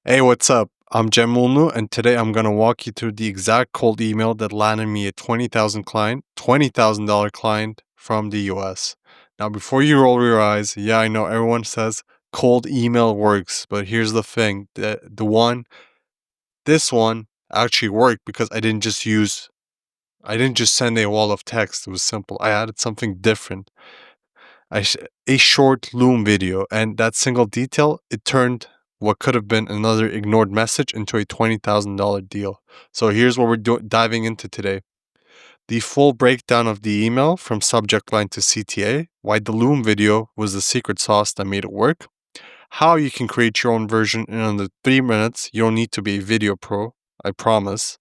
Hey, what's up? I'm Jem Mulnu, and today I'm gonna walk you through the exact cold email that landed me a $20,000 client from the US. Now, before you roll your eyes, yeah, I know everyone says cold email works, but here's the thing: this one actually worked because I didn't just send a wall of text. It was simple. I added something different. A short Loom video, and that single detail, it turned what could have been another ignored message into a $20,000 deal. So here's what we're diving into today. The full breakdown of the email from subject line to CTA, why the Loom video was the secret sauce that made it work, how you can create your own version in under 3 minutes. You don't need to be a video pro, I promise,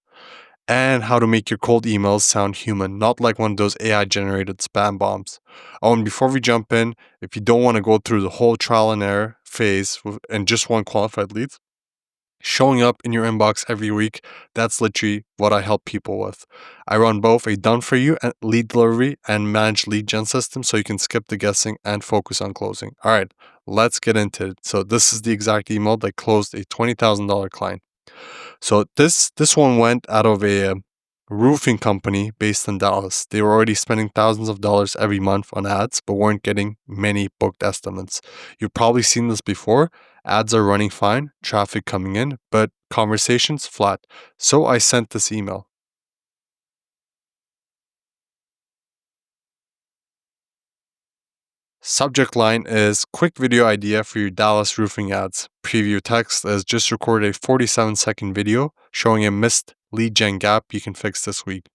and how to make your cold emails sound human, not like one of those AI generated spam bombs. Oh, and before we jump in, if you don't want to go through the whole trial and error phase and just want qualified leads, showing up in your inbox every week, that's literally what I help people with. I run both a done for you and lead delivery and managed lead gen system so you can skip the guessing and focus on closing. All right, let's get into it. So this is the exact email that closed a $20,000 client. So this one went out of a roofing company based in Dallas. They were already spending thousands of dollars every month on ads, but weren't getting many booked estimates. You've probably seen this before. Ads are running fine, traffic coming in, but conversations flat. So I sent this email. Subject line is quick video idea for your Dallas roofing ads. Preview text is just recorded a 47-second video showing a missed lead gen gap you can fix this week.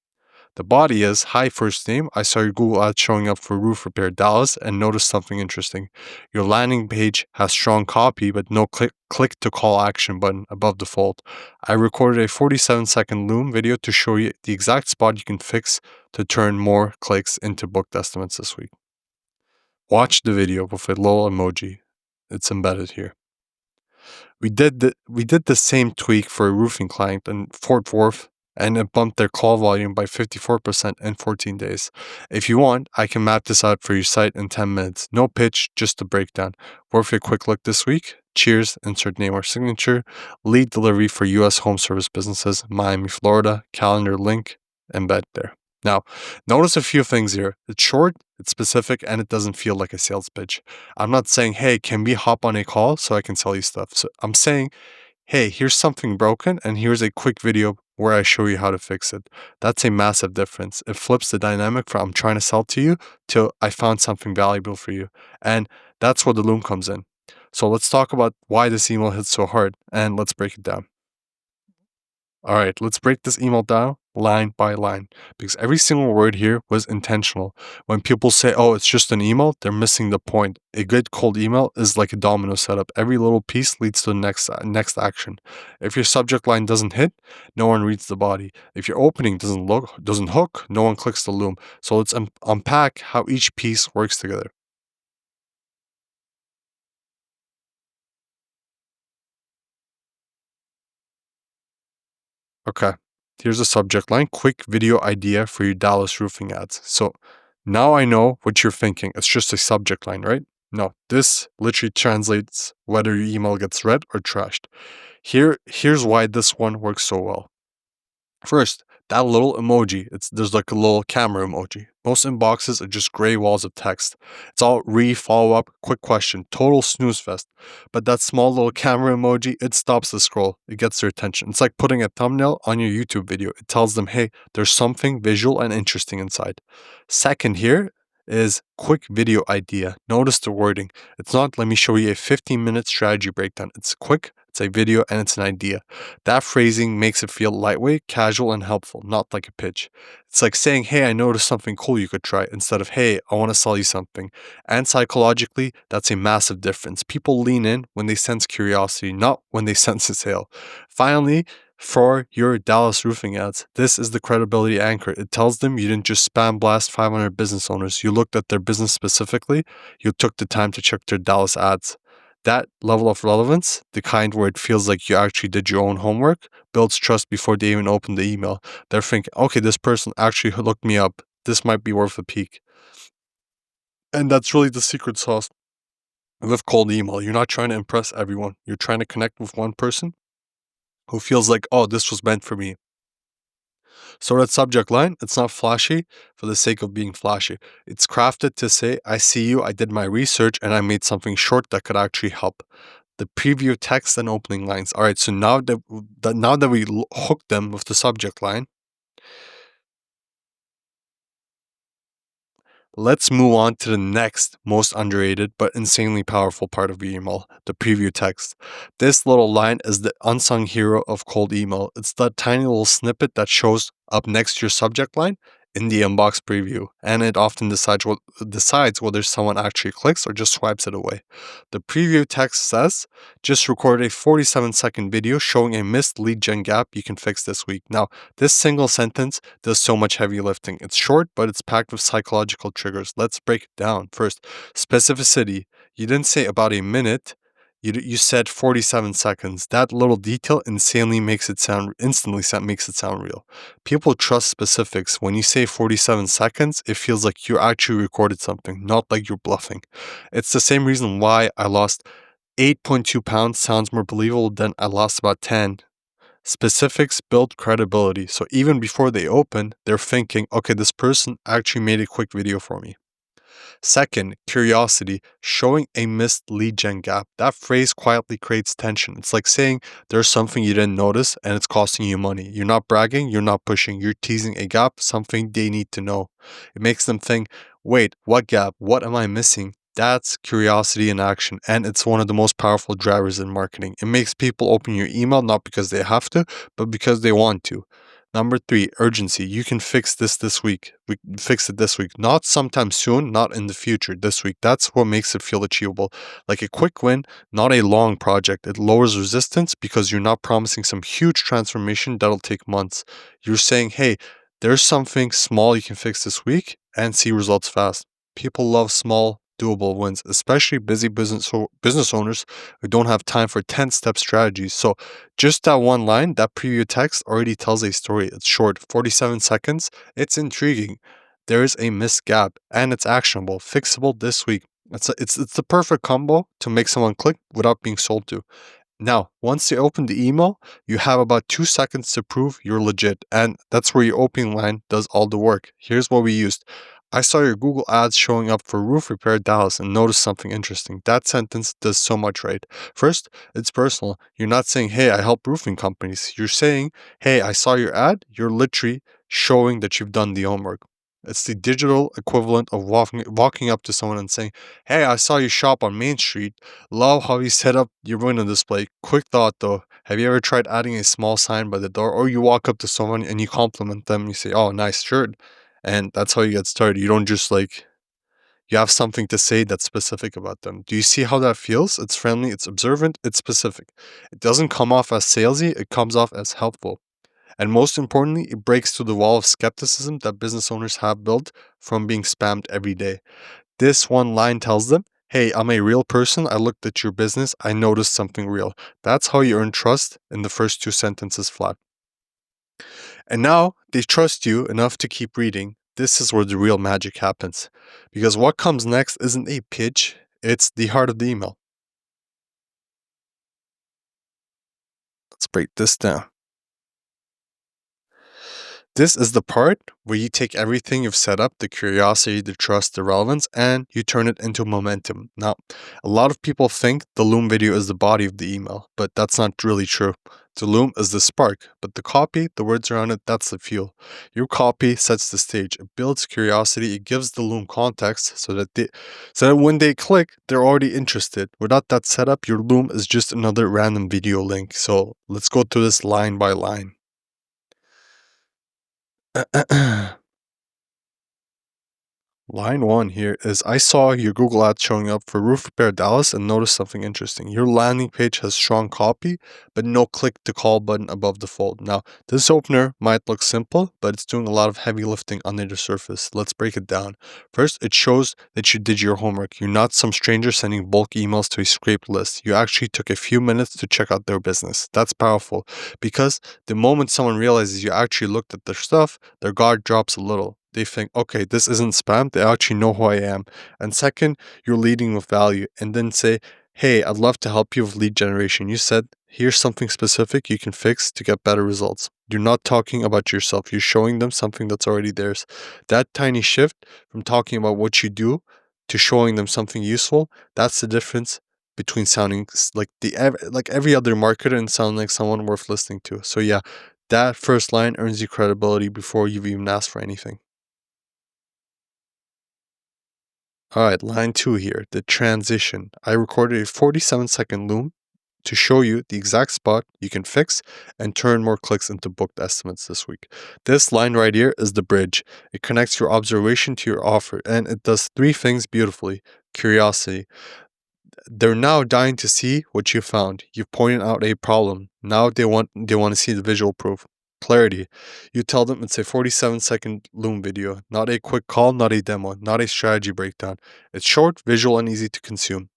The body is, hi first name, I saw your Google ads showing up for roof repair Dallas and noticed something interesting. Your landing page has strong copy but no click to call action button above the fold. I recorded a 47-second Loom video to show you the exact spot you can fix to turn more clicks into booked estimates this week. Watch the video with a little emoji. It's embedded here. We did the same tweak for a roofing client in Fort Worth, and it bumped their call volume by 54% in 14 days. If you want, I can map this out for your site in 10 minutes. No pitch, just a breakdown. Worth a quick look this week. Cheers, insert name or signature. Lead delivery for US home service businesses, Miami, Florida. Calendar link, embed there. Now, notice a few things here. It's short, it's specific, and it doesn't feel like a sales pitch. I'm not saying, hey, can we hop on a call so I can sell you stuff? So I'm saying, hey, here's something broken, and here's a quick video where I show you how to fix it. That's a massive difference. It flips the dynamic from I'm trying to sell to you to I found something valuable for you. And that's where the Loom comes in. So let's talk about why this email hits so hard, and let's break it down. All right, let's break this email down line by line because every single word here was intentional. When people say, oh, it's just an email, they're missing the point. A good cold email is like a domino setup. Every little piece leads to the next action. If your subject line doesn't hit, no one reads the body. If your opening doesn't hook, no one clicks the Loom. So let's unpack how each piece works together. Okay, here's a subject line, quick video idea for your Dallas roofing ads. So now I know what you're thinking. It's just a subject line, right? No, this literally translates whether your email gets read or trashed. Here's why this one works so well. First, that little emoji, there's like a little camera emoji. Most inboxes are just gray walls of text. It's all follow up, quick question, total snooze fest. But that small little camera emoji, it stops the scroll. It gets their attention. It's like putting a thumbnail on your YouTube video. It tells them, hey, there's something visual and interesting inside. Second here is quick video idea. Notice the wording. It's not let me show you a 15-minute strategy breakdown. It's quick, it's a video, and it's an idea. That phrasing makes it feel lightweight, casual, and helpful, not like a pitch. It's like saying, hey, I noticed something cool you could try, instead of, hey, I want to sell you something. And psychologically, that's a massive difference. People lean in when they sense curiosity, not when they sense a sale. Finally, for your Dallas roofing ads, this is the credibility anchor. It tells them you didn't just spam blast 500 business owners. You looked at their business specifically. You took the time to check their Dallas ads. That level of relevance, the kind where it feels like you actually did your own homework, builds trust before they even open the email. They're thinking, okay, this person actually looked me up. This might be worth a peek. And that's really the secret sauce with cold email. You're not trying to impress everyone. You're trying to connect with one person who feels like, oh, this was meant for me. So that subject line, it's not flashy for the sake of being flashy. It's crafted to say, I see you, I did my research, and I made something short that could actually help. The preview text and opening lines. All right, so now that we hook them with the subject line, let's move on to the next most underrated but insanely powerful part of email, the preview text. This little line is the unsung hero of cold email. It's that tiny little snippet that shows up next to your subject line in the inbox preview, and it often decides whether someone actually clicks or just swipes it away. The preview text says, just recorded a 47-second video showing a missed lead gen gap you can fix this week. Now, this single sentence does so much heavy lifting. It's short, but it's packed with psychological triggers. Let's break it down. First, specificity. You didn't say about a minute. You said 47 seconds. That little detail instantly makes it sound real. People trust specifics. When you say 47 seconds, it feels like you actually recorded something, not like you're bluffing. It's the same reason why I lost 8.2 pounds sounds more believable than I lost about 10. Specifics build credibility. So even before they open, they're thinking, okay, this person actually made a quick video for me. Second, curiosity, showing a missed lead gen gap. That phrase quietly creates tension. It's like saying there's something you didn't notice and it's costing you money. You're not bragging, you're not pushing, you're teasing a gap, something they need to know. It makes them think, wait, what gap? What am I missing? That's curiosity in action, and it's one of the most powerful drivers in marketing. It makes people open your email not because they have to, but because they want to. Number three, urgency. You can fix this week. We can fix it this week, not sometime soon, not in the future, this week. That's what makes it feel achievable. Like a quick win, not a long project. It lowers resistance because you're not promising some huge transformation that'll take months. You're saying, hey, there's something small you can fix this week and see results fast. People love small, doable wins, especially busy business owners who don't have time for 10-step strategies. So just that one line, that preview text already tells a story. It's short, 47 seconds. It's intriguing. There is a missed gap and it's actionable, fixable this week. It's the perfect combo to make someone click without being sold to. Now, once you open the email, you have about 2 seconds to prove you're legit, and that's where your opening line does all the work. Here's what we used. I saw your Google ads showing up for roof repair Dallas and noticed something interesting. That sentence does so much right. First, it's personal. You're not saying, hey, I help roofing companies. You're saying, hey, I saw your ad. You're literally showing that you've done the homework. It's the digital equivalent of walking up to someone and saying, hey, I saw you shop on Main Street. Love how you set up your window display. Quick thought though, have you ever tried adding a small sign by the door? Or you walk up to someone and you compliment them, you say, oh, nice shirt. And that's how you get started. You don't just you have something to say that's specific about them. Do you see how that feels? It's friendly, it's observant, it's specific. It doesn't come off as salesy, it comes off as helpful. And most importantly, it breaks through the wall of skepticism that business owners have built from being spammed every day. This one line tells them, hey, I'm a real person. I looked at your business. I noticed something real. That's how you earn trust in the first 2 sentences flat. And now they trust you enough to keep reading. This is where the real magic happens. Because what comes next isn't a pitch, it's the heart of the email. Let's break this down. This is the part where you take everything you've set up, the curiosity, the trust, the relevance, and you turn it into momentum. Now, a lot of people think the Loom video is the body of the email, but that's not really true. The Loom is the spark, but the copy, the words around it, that's the fuel. Your copy sets the stage. It builds curiosity. It gives the Loom context so that when they click, they're already interested. Without that setup, your Loom is just another random video link. So let's go through this line by line. Line one here is, I saw your Google ad showing up for Roof Repair Dallas and noticed something interesting. Your landing page has strong copy, but no click to call button above the fold. Now, this opener might look simple, but it's doing a lot of heavy lifting under the surface. Let's break it down. First, it shows that you did your homework. You're not some stranger sending bulk emails to a scraped list. You actually took a few minutes to check out their business. That's powerful because the moment someone realizes you actually looked at their stuff, their guard drops a little. They think, okay, this isn't spam. They actually know who I am. And second, you're leading with value. And then say, Hey, I'd love to help you with lead generation. You said, here's something specific you can fix to get better results. You're not talking about yourself. You're showing them something that's already theirs. That tiny shift from talking about what you do to showing them something useful, that's the difference between sounding like every other marketer and sounding like someone worth listening to. So yeah, that first line earns you credibility before you've even asked for anything. All right, line 2 here, the transition. I recorded a 47-second loom to show you the exact spot you can fix and turn more clicks into booked estimates this week. This line right here is the bridge. It connects your observation to your offer, and it does three things beautifully. Curiosity. They're now dying to see what you found. You've pointed out a problem. Now they want to see the visual proof. Clarity. You tell them it's a 47-second Loom video, not a quick call, not a demo, not a strategy breakdown. It's short, visual, and easy to consume.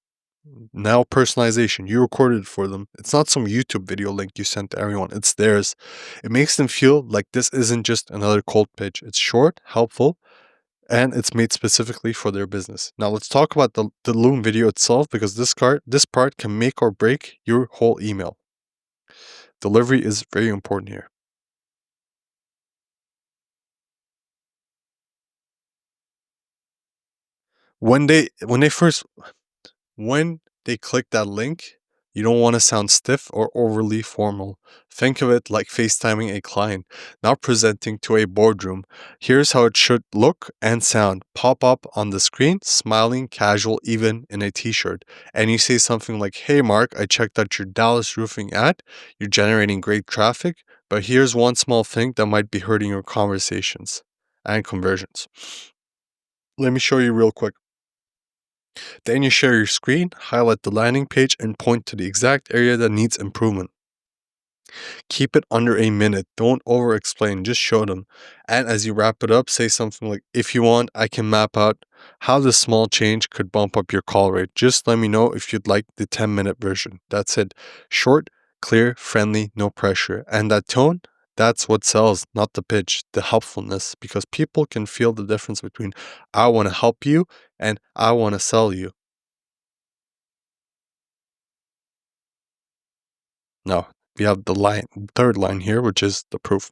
Now personalization. You recorded it for them. It's not some YouTube video link you sent to everyone. It's theirs. It makes them feel like this isn't just another cold pitch. It's short, helpful, and it's made specifically for their business. Now let's talk about the Loom video itself, because this part can make or break your whole email. Delivery is very important here. When they click that link, you don't want to sound stiff or overly formal. Think of it like FaceTiming a client, not presenting to a boardroom. Here's how it should look and sound. Pop up on the screen, smiling, casual, even in a t-shirt. And you say something like, hey Mark, I checked out your Dallas roofing ad. You're generating great traffic, but here's one small thing that might be hurting your conversations and conversions. Let me show you real quick. Then you share your screen, highlight the landing page, and point to the exact area that needs improvement. Keep it under a minute. Don't over explain, just show them. And as you wrap it up, say something like, if you want, I can map out how this small change could bump up your call rate. Just let me know if you'd like the 10-minute version. That's it. Short, clear, friendly, no pressure. And that tone, that's what sells, not the pitch, the helpfulness, because people can feel the difference between I want to help you and I want to sell you. Now, we have the third line here, which is the proof.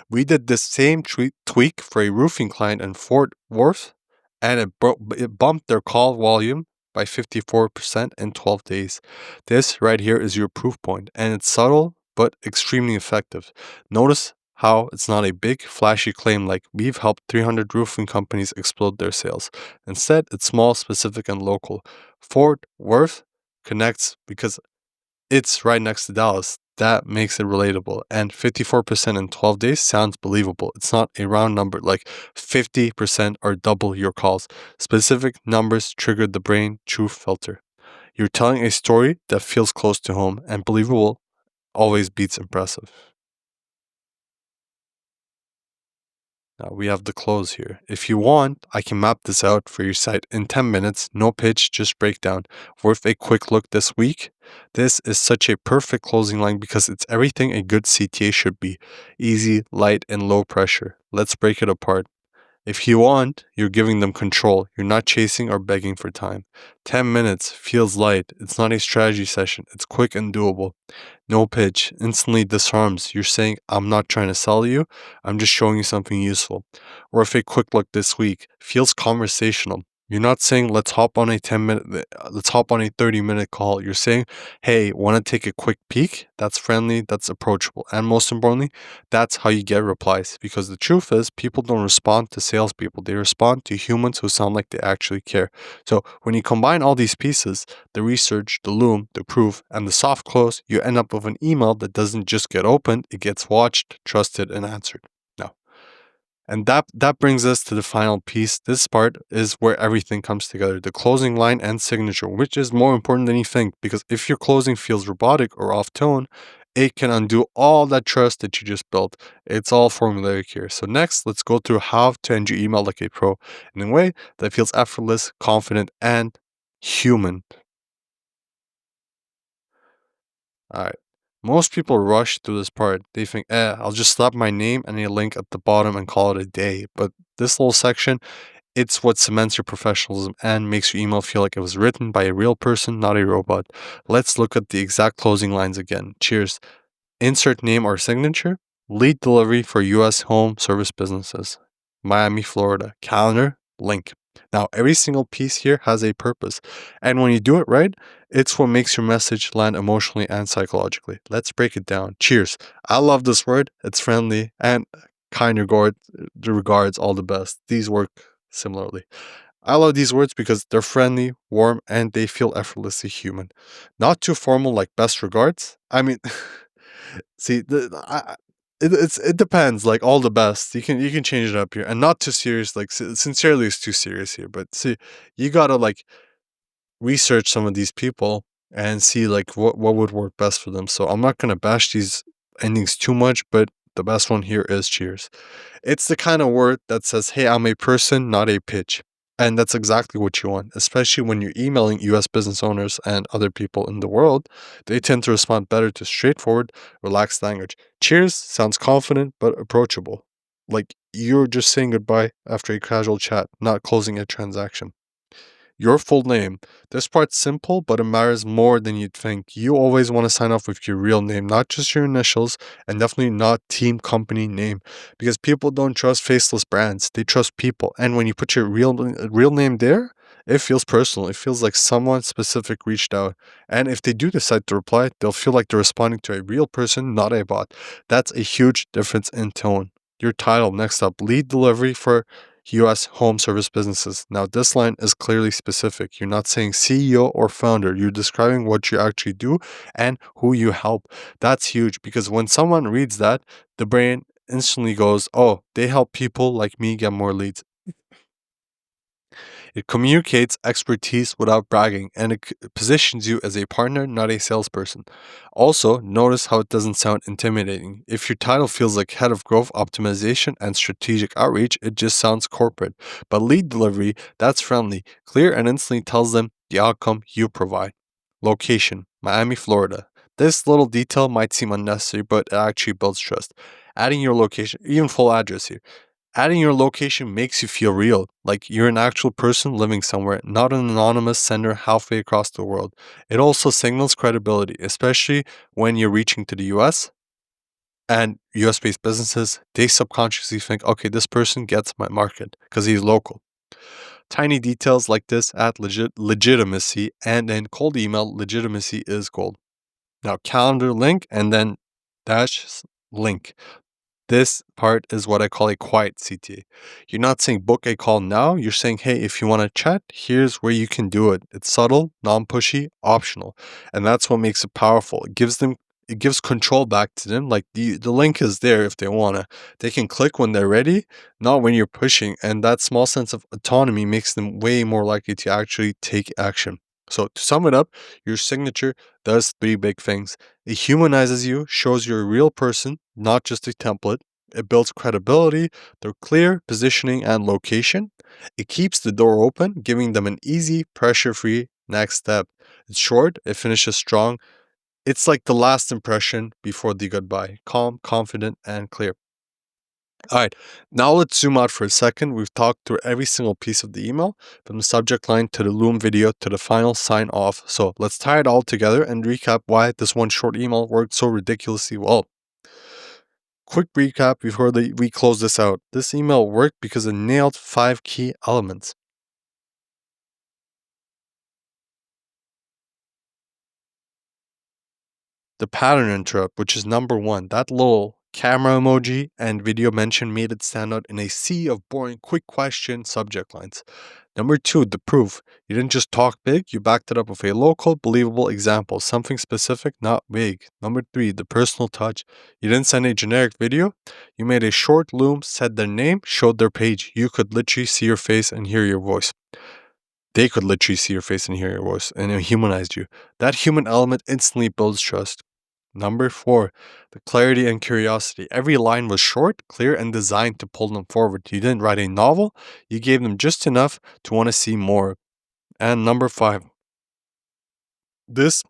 We did the same tweak for a roofing client in Fort Worth, and it bumped their call volume by 54% in 12 days. This right here is your proof point, and it's subtle but extremely effective. Notice how it's not a big, flashy claim like we've helped 300 roofing companies explode their sales. Instead, it's small, specific, and local. Fort Worth connects because it's right next to Dallas. That makes it relatable. And 54% in 12 days sounds believable. It's not a round number like 50% or double your calls. Specific numbers triggered the brain truth filter. You're telling a story that feels close to home, and believable always beats impressive. Now we have the close here. If you want, I can map this out for your site in 10 minutes, no pitch, just breakdown. Worth a quick look this week. This is such a perfect closing line because it's everything a good CTA should be. Easy, light, and low pressure. Let's break it apart. If you want, you're giving them control. You're not chasing or begging for time. 10 minutes feels light. It's not a strategy session. It's quick and doable. No pitch instantly disarms. You're saying, I'm not trying to sell you. I'm just showing you something useful. Or if a quick look this week feels conversational. You're not saying let's hop on a 30-minute call. You're saying, hey, want to take a quick peek? That's friendly, that's approachable. And most importantly, that's how you get replies. Because the truth is, people don't respond to salespeople. They respond to humans who sound like they actually care. So when you combine all these pieces, the research, the loom, the proof, and the soft close, you end up with an email that doesn't just get opened, it gets watched, trusted, and answered. Now, and that brings us to the final piece. This part is where everything comes together. The closing line and signature, which is more important than you think, because if your closing feels robotic or off tone, it can undo all that trust that you just built. It's all formulaic here. So next, let's go through how to end your email like a pro in a way that feels effortless, confident, and human. All right. Most people rush through this part. They think, I'll just slap my name and a link at the bottom and call it a day. But this little section, It's what cements your professionalism and makes your email feel like it was written by a real person, not a robot. Let's look at the exact closing lines again. Cheers. Insert name or signature. Lead delivery for US home service businesses. Miami, Florida. Calendar. Link. Now, every single piece here has a purpose. And when you do it right, it's what makes your message land emotionally and psychologically. Let's break it down. Cheers. I love this word. It's friendly and regards, all the best. These work similarly. I love these words because they're friendly, warm, and they feel effortlessly human. Not too formal like best regards. I mean, see, it depends. Like all the best, you can change it up here, and not too serious. Like sincerely is too serious here. But see, you gotta like research some of these people and see like what would work best for them. So I'm not gonna bash these endings too much, but the best one here is cheers. It's the kind of word that says, hey, I'm a person, not a pitch. And that's exactly what you want, especially when you're emailing US business owners and other people in the world. They tend to respond better to straightforward, relaxed language. Cheers sounds confident but approachable. Like you're just saying goodbye after a casual chat, not closing a transaction. Your full name. This part's simple, but it matters more than you'd think. You always want to sign off with your real name, not just your initials, and definitely not team company name, because people don't trust faceless brands. They trust people. And when you put your real name there, it feels personal. It feels like someone specific reached out. And if they do decide to reply, they'll feel like they're responding to a real person, not a bot. That's a huge difference in tone. Your title, next up, lead delivery for US home service businesses. Now, this line is clearly specific. You're not saying CEO or founder. You're describing what you actually do and who you help. That's huge because when someone reads that, the brain instantly goes, oh, they help people like me get more leads. It communicates expertise without bragging, and it positions you as a partner, not a salesperson. Also, notice how it doesn't sound intimidating. If your title feels like Head of Growth Optimization and Strategic Outreach, it just sounds corporate. But lead delivery, that's friendly, clear, and instantly tells them the outcome you provide. Location, Miami, Florida. This little detail might seem unnecessary, but it actually builds trust. Adding your location, even full address here. Adding your location makes you feel real, like you're an actual person living somewhere, not an anonymous sender halfway across the world. It also signals credibility, especially when you're reaching to the US and US based businesses. They subconsciously think, okay, this person gets my market because he's local. Tiny details like this add legitimacy, and in cold email, legitimacy is gold. Now, calendar link and then dash link. This part is what I call a quiet CTA. You're not saying book a call now. You're saying, hey, if you want to chat, here's where you can do it. It's subtle, non-pushy, optional. And that's what makes it powerful. It gives control back to them. Like the link is there if they wanna. They can click when they're ready, not when you're pushing. And that small sense of autonomy makes them way more likely to actually take action. So to sum it up, your signature does three big things. It humanizes you, shows you're a real person, not just a template. It builds credibility through clear positioning and location. It keeps the door open, giving them an easy, pressure free next step. It's short, it finishes strong. It's like the last impression before the goodbye, calm, confident, and clear. All right, now let's zoom out for a second. We've talked through every single piece of the email, from the subject line to the Loom video to the final sign off. So let's tie it all together and recap why this one short email worked so ridiculously well. Quick recap before we close this out. This email worked because it nailed 5 key elements. The pattern interrupt, which is number 1, that little camera emoji and video mention made it stand out in a sea of boring quick question subject lines. Number 2, the proof. You didn't just talk big, you backed it up with a local, believable example, something specific, not vague. Number 3, the personal touch. You didn't send a generic video, you made a short loom, said their name, showed their page. You could literally see your face and hear your voice. They could literally see your face and hear your voice, and it humanized you. That human element instantly builds trust. Number 4, the clarity and curiosity. Every line was short, clear, and designed to pull them forward. You didn't write a novel, you gave them just enough to want to see more. And number 5, this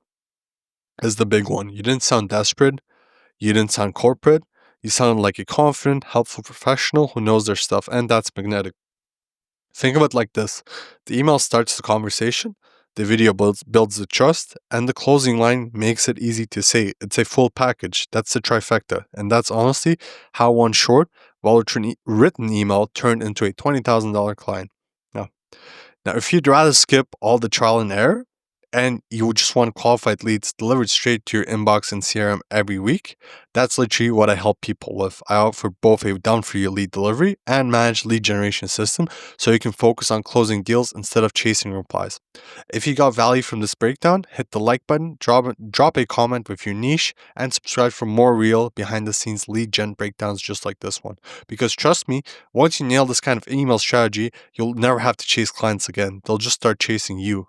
is the big one. You didn't sound desperate, you didn't sound corporate, you sounded like a confident, helpful professional who knows their stuff, and that's magnetic. Think of it like this. The email starts the conversation, the video builds the trust, and the closing line makes it easy to say. It's a full package. That's the trifecta. And that's honestly how one short, well-written email turned into a $20,000 client. Now, if you'd rather skip all the trial and error and you would just want qualified leads delivered straight to your inbox and CRM every week, that's literally what I help people with. I offer both a done-for-you lead delivery and managed lead generation system so you can focus on closing deals instead of chasing replies. If you got value from this breakdown, hit the like button, drop a comment with your niche, and subscribe for more real behind-the-scenes lead gen breakdowns just like this one. Because trust me, once you nail this kind of email strategy, you'll never have to chase clients again. They'll just start chasing you.